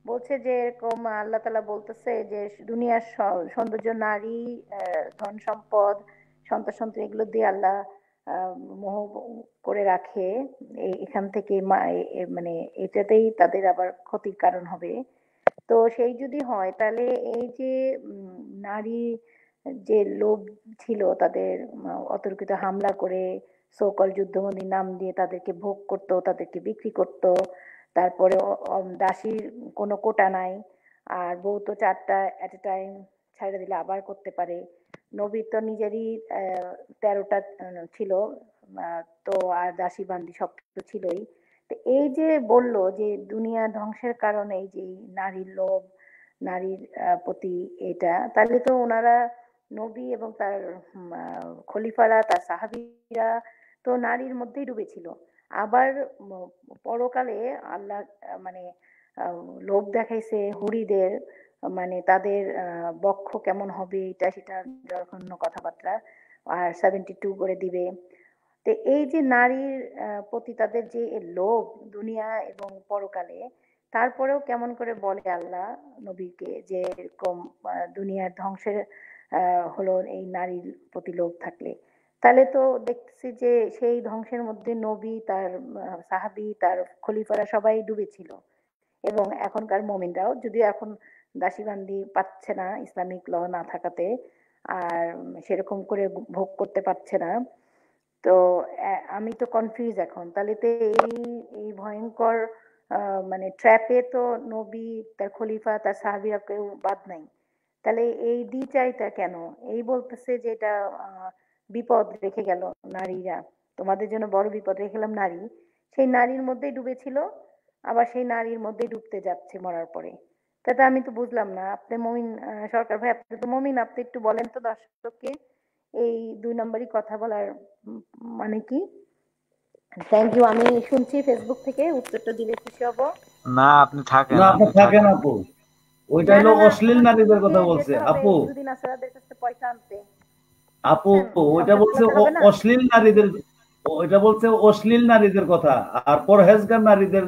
বলছে যে এরকম আল্লাহ তাআলা বলতেছে যে দুনিয়ার সৌন্দর্য, নারী, ধন সম্পদ, সন্তান সন্ততি এগুলো দিয়ে আল্লাহ আহ, মোহ করে রাখে। এখান থেকে মানে এটাতেই তাদের আবার ক্ষতির কারণ হবে। তো সেই যদি হয় তাহলে এই যে নারী যে লোভ ছিল তাদের, অতর্কিত হামলা করে সকল যুদ্ধবন্দী নাম দিয়ে তাদেরকে ভোগ করত, তাদেরকে বিক্রি করত। তারপরে দাসীর কোনো কোটা নাই, আর বউ তো 4টা এট এ টাইম ছাইড়া দিলে আবার করতে পারে। নবীর তো নিজেরই 13টা ছিল, তো আর দাসী বান্দি সব তো ছিলই। তো এই যে বলল যে দুনিয়া ধ্বংসের কারণে এই যে এই নারীর লোভ, নারীর প্রতি, এটা তাহলে তো ওনারা নবী এবং তার খলিফারা, তার সাহাবীরা তো নারীর মধ্যেই ডুবেছিল। আবার উম, পরকালে আল্লাহ মানে আহ, লোভ দেখাইছে হুরিদের, মানে তাদের বক্ষ কেমন হবে এটা সেটা জঘন্য কথাবার্তা, আর 72 করে দিবে। তো এই যে নারীর প্রতি তাদের যে লোভ দুনিয়া এবং পরকালে, তারপরেও কেমন করে বলে আল্লাহ নবীকে যে এরকম দুনিয়ার ধ্বংসের হলো এই নারীর প্রতি লোভ থাকলে। তাহলে তো দেখতেছি যে সেই ধ্বংসের মধ্যে নবী, তার সাহাবী, তার খলিফারা সবাই ডুবেছিল। এবং এখনকার মোমিনরাও, যদিও এখন দাসীবান্দি পাচ্ছে না ইসলামিক ল না থাকাতে, আর সেরকম করে ভোগ করতে পারছে না। তো আমি তো কনফিউজ এখন, তাহলে তো এই এই ভয়ঙ্কর মানে ট্র্যাপে তো নবী, তার খলিফা, তার সাহাবীরা কেউ বাদ নাই। তাহলে এই দ্বিচারিতা কেন? এই বলতেছে যে এটা বিপদ রেখে গেল নারীরা, তোমাদের জন্য বড় বিপদ রেখে গেলাম নারী। সেই নারীর মধ্যেই ডুবেছিল, আবার সেই নারীর মধ্যেই ডুবতে যাচ্ছে মরার পরে। তাতে আমি তো বুঝলাম না। আপনি মমিন সরকার ভাই, আপনি তো মমিন, আপনি একটু বলেন তো দর্শককে এই 2 নম্বরই কথা বলার মানে কি। থ্যাংক ইউ, আমি শুনছি ফেসবুক থেকে, উত্তরটা দিলে খুশি হব। না, আপনি থাকেন, না, আপনি আপনি থাকেন থাকেন। আপু। ওইটা না হলো না না, অশ্লীল আমাকে তো নারীদের আমাকে কথা বলছে যেতে হবে আপু। ইহুদি নাসারাদের কাছে পয়সা আনতে, আপু, বুঝছেন? ওইটা সংসার বলছে চালাতে হবে না। অশ্লীল নারীদের, ওইটা বলছে অশ্লীল নারীদের কথা। আর পরহেজগার নারীদের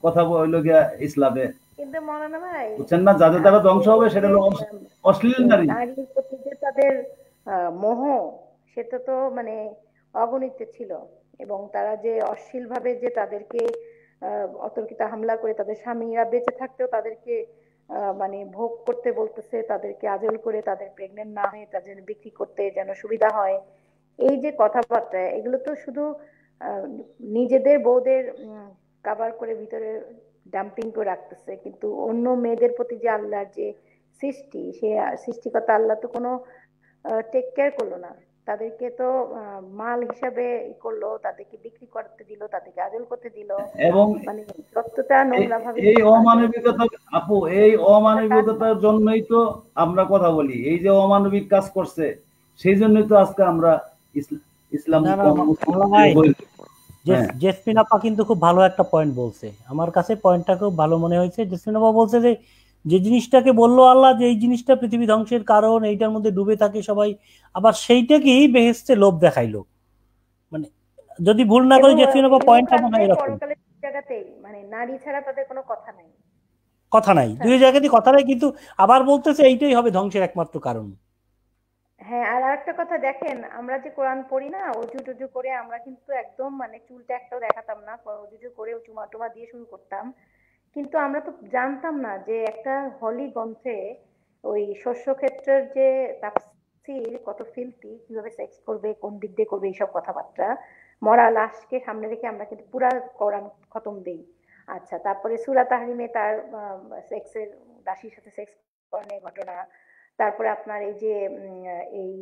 কথা হইলো গিয়া ইসলামে। কিন্তু মৌলানা ভাই, বুঝছেন না, যাদের দ্বারা আজকে ধ্বংস হবে এই সেটা যে হলো অশ্লীল এই নারী। নারীর প্রতি যে তাদের মোহ, সেটা তো মানে অগণিত ছিল। এবং তারা যে অশ্লীল ভাবে যে তাদেরকে অতর্কিত হামলা করে, তাদের স্বামীরা বেঁচে থাকতেও তাদেরকে মানে ভোগ করতে বলতেছে, তাদেরকে আজল করে তাদের প্রেগনেন্ট না হয়ে তাদের বিক্রি করতে যেন সুবিধা হয়। এই যে কথাবার্তা, এগুলো তো শুধু আহ, নিজেদের বউদের কাভার করে ভিতরে ডাম্পিং করে রাখতেছে, কিন্তু অন্য মেয়েদের প্রতি যে আল্লাহর যে সৃষ্টি, সে সৃষ্টিকর্তা আল্লাহ তো কোনো টেক কেয়ার করলো না। তাদেরকে তো মাল হিসাবে করলো, তাদেরকে বিক্রি করতে দিল, তাদেরকে আদর করতে দিল। এবং মানে যতটা এ- নোংরা ভাবে এই করা যায় অমানবিকতা, আপু, এই এটা কাজ না। অমানবিকতার জন্যই তো আমরা কথা বলি। এই যে অমানবিক কাজ করছে, সেই জন্যই তো আজকে আমরা ইসলাম না না মুসলিম মাওলানা ভাই, হ্যাঁ। জেসমিন আপা কিন্তু খুব ভালো একটা পয়েন্ট বলছে। আমার কাছে পয়েন্টটা খুব ভালো মনে হয়েছে। জেসমিন আপা বলছে যে যে জিনিসটাকে বললো আল্লাহ যে এই জিনিসটা পৃথিবী ধ্বংসের কারণ, এইটার মধ্যে ডুবে থাকে সবাই, আবার সেইটাকেই বেহেশতে লোভ দেখাইলো। মানে যদি ভুল না করি এবং জেসমিন আপা পয়েন্টটা মনে ইহকালে হয় এরকম। পরকালে জায়গাতেই মানে নারী ছাড়া তাদের কোনো কথা নাই, কথা নাই, বুঝছেন? দুই জায়গাতেই কথা নাই, কিন্তু আবার বলতেছে এইটাই হবে ধ্বংসের একমাত্র কারণ। হ্যাঁ, আর আরেকটা কথা দেখেন, আমরা যে কোরআন পড়ি না, অজু টজু করে আমরা কিন্তু একদম মানে চুলটা একটাও দেখাতাম না, অজু টজু করে চুমা টুমা দিয়ে শুরু করতাম। কিন্তু আমরা তো জানতাম না যে একটা হলি গ্রন্থে ওই শস্যক্ষেত্রের যে তাফসীর কত ফিল্টি, কিভাবে সেক্স করবে, কোন দিক দিয়ে করবে, এইসব কথাবার্তা। মরা লাশকে সামনে রেখে আমরা কিন্তু পুরা কোরআন খতম দেই। আচ্ছা, তারপরে সূরা তাহরিমে তার সেক্সের, দাসীর সাথে সেক্স করার ঘটনা। তারপরে আপনার এই যে এই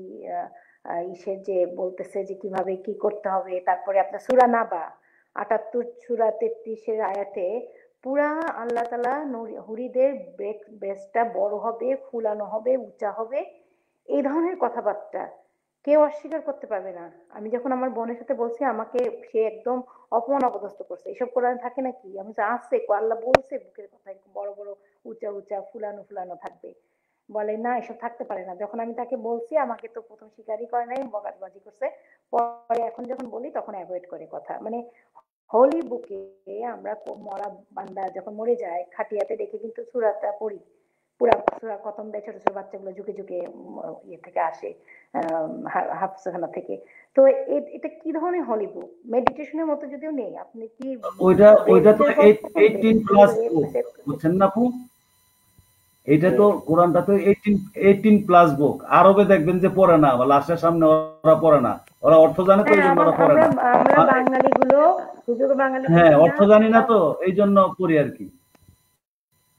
ইসের যে বলতেছে যে কিভাবে কি করতে হবে। তারপরে আপনার সূরা নাবা 78 সূরা 33-এর আয়াতে পুরা আল্লাহ তাআলা হুরিদের ব্রেস্টটা বড় হবে, ফুলানো হবে, উঁচা হবে, এই ধরনের কথাবার্তা কেউ অস্বীকার করতে পারবে না। আমি যখন আমার বোনের সাথে বলছি, আমাকে সে একদম অপমান অপদস্থ করছে, এসব কোরআন থাকে নাকি? আমি যে আছে, আল্লাহ বলছে বুকের কথা এরকম বড় বড় উঁচা উঁচা ফুলানো ফুলানো থাকবে। বলে না, এসব থাকতে পারে না। যখন আমি তাকে বলছি, আমাকে তো প্রথম স্বীকারই করে নাই, বকাটবাজি করছে। পরে এখন যখন বলি তখন অ্যাভয়েড করে কথা। মানে হোলি বুকে আমরা মরা বান্দা যখন মরে যায় খাটিয়াতে রেখে কিন্তু সূরাটা পড়ি, পুরা সূরা খতম দেয়, ছোট ছোট বাচ্চাগুলো ঝুঁকে ঝুঁকে ইয়ে থেকে আসে, হাফসাখানা থেকে। তো এটা কি ধরনের হোলি বুক? মেডিটেশনের মতো যদিও নেই, আপনি কি ওইটা তো 18 প্লাস, বুঝছেন না আপু? এটা তো কোরআনটা তো 18 প্লাস বুক। আরবে দেখবেন যে পড়ে না, বা লাশের সামনে ওরা পড়ে না, ওরা অর্থ জানে তো এই জন্য ওরা পড়ে না। আমরা বাঙালি গুলো, হুজুর বাঙালি, হ্যাঁ অর্থ জানি না তো এই জন্য পড়ি আর কি।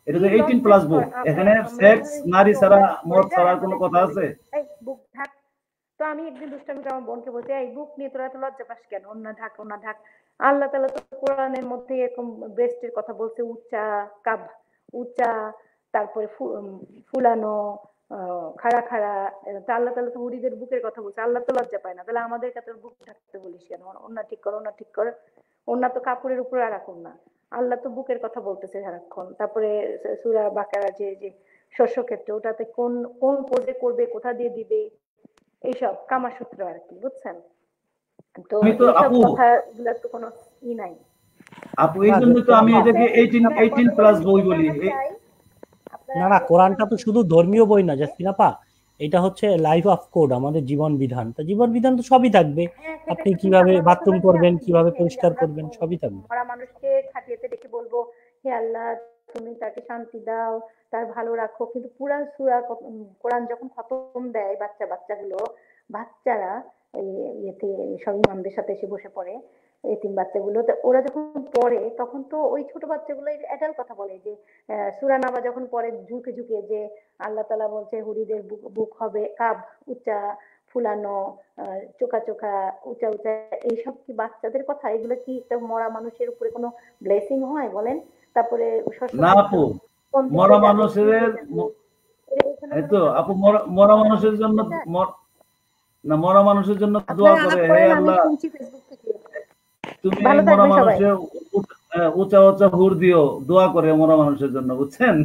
এটা তো 18 প্লাস বুক, এখানে সেক্স নারী ছাড়া মদ ছাড়ার কোনো কথা আছে? এই বুক ঢাক। তো আমি একদিন দুষ্টামি করে আমার বোনকে বলতে, এই বুক নিয়ে তোরা তো লজ্জা পাস কেন, অন্য ঢাক অন্য ঢাক। আল্লাহ তাআলা তো কোরআনের মধ্যে এরকম ব্রেস্টের কথা বলছে, উচ্চা কাব, উচ্চা, তারপরে ফুলানো, খাড়া খাড়া। আল্লাহ তাআলা তো হুরিদের বুকের কথা বলছে, আল্লাহ তো লজ্জা পায় না, তাহলে আমাদেরকে তোর বুক ঢাকতে বলিস কেন? অন্য ঠিক কর, অন্য ঠিক কর। অন্য তো কাপড়ের উপরে আর রাখুন না, আল্লাহ তো বুকের কথা বলতেছে সারাক্ষণ। তারপরে সূরা বাকারা যে যে শস্য ক্ষেত্র, ওটাতে কোন কোন পোজে করবে, কোথা দিয়ে দিবে, এইসব কামাসূত্র আর কি, বুঝছেন? তো এইসব কথাগুলো তো কোনো ই নাই আপু, এই জন্য তো আমি এটাকে 18 প্লাস বই বলি। না না, কোরআনটা তো শুধু ধর্মীয় বই না জাস্টিন আপা, এটা হচ্ছে লাইফ অফ কোড, আমাদের জীবন বিধান। তো জীবন বিধান তো সবই থাকবে, আপনি কিভাবে বাথরুম করবেন, কিভাবে পরিষ্কার করবেন, সবই থাকবে। মরা মানুষকে খাটিয়েতে দেখে বলবো, হে আল্লাহ তুমি তাকে শান্তি দাও, তার ভালো রাখো, কিন্তু পুরা সূরা কোরআন যখন খতম দেয় বাচ্চাগুলো, বাচ্চারা ইয়েতে সব ইমামদের সাথে এসে বসে পড়ে, এতিম বাচ্চাগুলো, তো ওরা যখন পড়ে তখন তো ওই ছোট বাচ্চাগুলো এটার কথা বলে যে সূরা নাবা যখন পড়ে ঝুঁকে ঝুঁকে, যে আল্লাহ তাআলা বলছে হুরিদের বুক হবে কাব, উচ্চা, ফুলানো, চোখা চোখা, উঁচা উঁচা, এইসব কি বাচ্চাদের কথা? এগুলো কি একটা মরা মানুষের উপরে কোনো ব্লেসিং হয় বলেন? তারপরে না আপু, মরা মানুষের, এই তো আপু মরা মানুষের জন্য, না মরা মানুষের জন্য দোয়া করে, হে আল্লাহ তুমি মরা মানুষের উঁচা উঁচা হুর দিও, দোয়া করে মরা মানুষের জন্য, বুঝছেন?